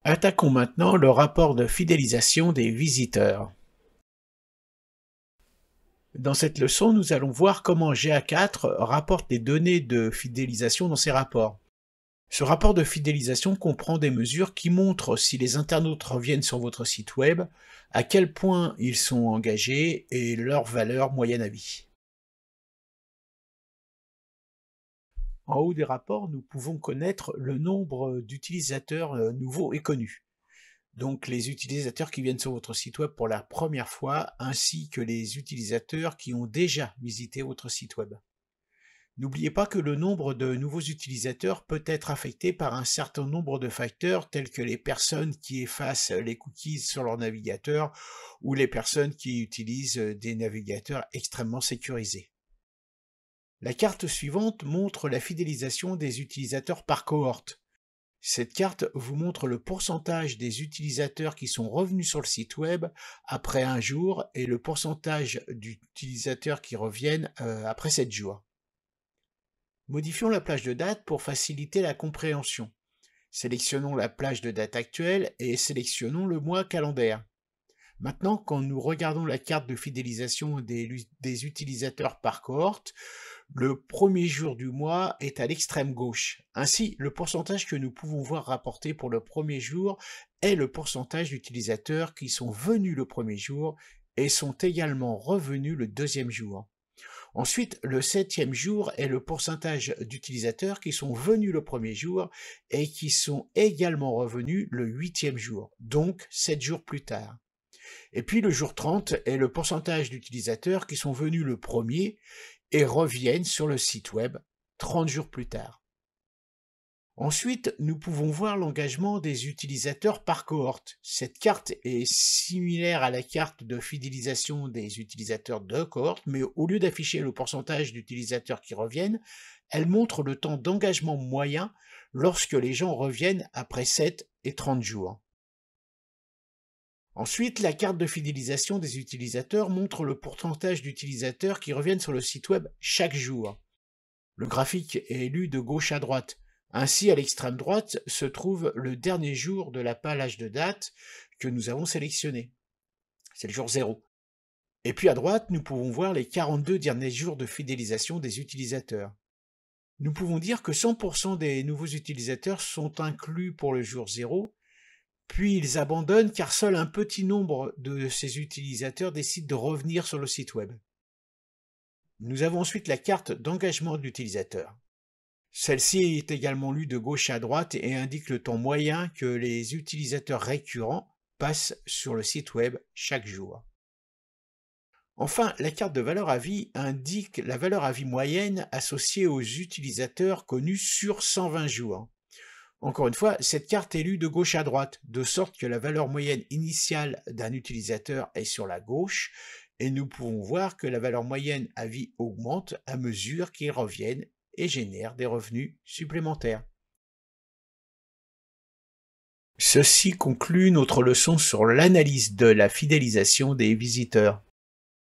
Attaquons maintenant le rapport de fidélisation des visiteurs. Dans cette leçon, nous allons voir comment GA4 rapporte les données de fidélisation dans ses rapports. Ce rapport de fidélisation comprend des mesures qui montrent si les internautes reviennent sur votre site web, à quel point ils sont engagés et leur valeur moyenne à vie. En haut des rapports, nous pouvons connaître le nombre d'utilisateurs nouveaux et connus. Donc les utilisateurs qui viennent sur votre site web pour la première fois, ainsi que les utilisateurs qui ont déjà visité votre site web. N'oubliez pas que le nombre de nouveaux utilisateurs peut être affecté par un certain nombre de facteurs tels que les personnes qui effacent les cookies sur leur navigateur ou les personnes qui utilisent des navigateurs extrêmement sécurisés. La carte suivante montre la fidélisation des utilisateurs par cohorte. Cette carte vous montre le pourcentage des utilisateurs qui sont revenus sur le site web après un jour et le pourcentage d'utilisateurs qui reviennent après 7 jours. Modifions la plage de date pour faciliter la compréhension. Sélectionnons la plage de date actuelle et sélectionnons le mois calendaire. Maintenant, quand nous regardons la carte de fidélisation des utilisateurs par cohorte, le premier jour du mois est à l'extrême gauche. Ainsi, le pourcentage que nous pouvons voir rapporté pour le premier jour est le pourcentage d'utilisateurs qui sont venus le premier jour et sont également revenus le deuxième jour. Ensuite, le 7e jour est le pourcentage d'utilisateurs qui sont venus le premier jour et qui sont également revenus le 8e jour, donc 7 jours plus tard. Et puis le jour 30 est le pourcentage d'utilisateurs qui sont venus le premier et reviennent sur le site web 30 jours plus tard. Ensuite, nous pouvons voir l'engagement des utilisateurs par cohorte. Cette carte est similaire à la carte de fidélisation des utilisateurs de cohorte, mais au lieu d'afficher le pourcentage d'utilisateurs qui reviennent, elle montre le temps d'engagement moyen lorsque les gens reviennent après 7 et 30 jours. Ensuite, la carte de fidélisation des utilisateurs montre le pourcentage d'utilisateurs qui reviennent sur le site web chaque jour. Le graphique est lu de gauche à droite. Ainsi, à l'extrême droite se trouve le dernier jour de la plage de date que nous avons sélectionné. C'est le jour 0. Et puis à droite, nous pouvons voir les 42 derniers jours de fidélisation des utilisateurs. Nous pouvons dire que 100% des nouveaux utilisateurs sont inclus pour le jour 0, puis ils abandonnent car seul un petit nombre de ces utilisateurs décident de revenir sur le site web. Nous avons ensuite la carte d'engagement de l'utilisateur. Celle-ci est également lue de gauche à droite et indique le temps moyen que les utilisateurs récurrents passent sur le site web chaque jour. Enfin, la carte de valeur à vie indique la valeur à vie moyenne associée aux utilisateurs connus sur 120 jours. Encore une fois, cette carte est lue de gauche à droite, de sorte que la valeur moyenne initiale d'un utilisateur est sur la gauche, et nous pouvons voir que la valeur moyenne à vie augmente à mesure qu'ils reviennent et génèrent des revenus supplémentaires. Ceci conclut notre leçon sur l'analyse de la fidélisation des visiteurs.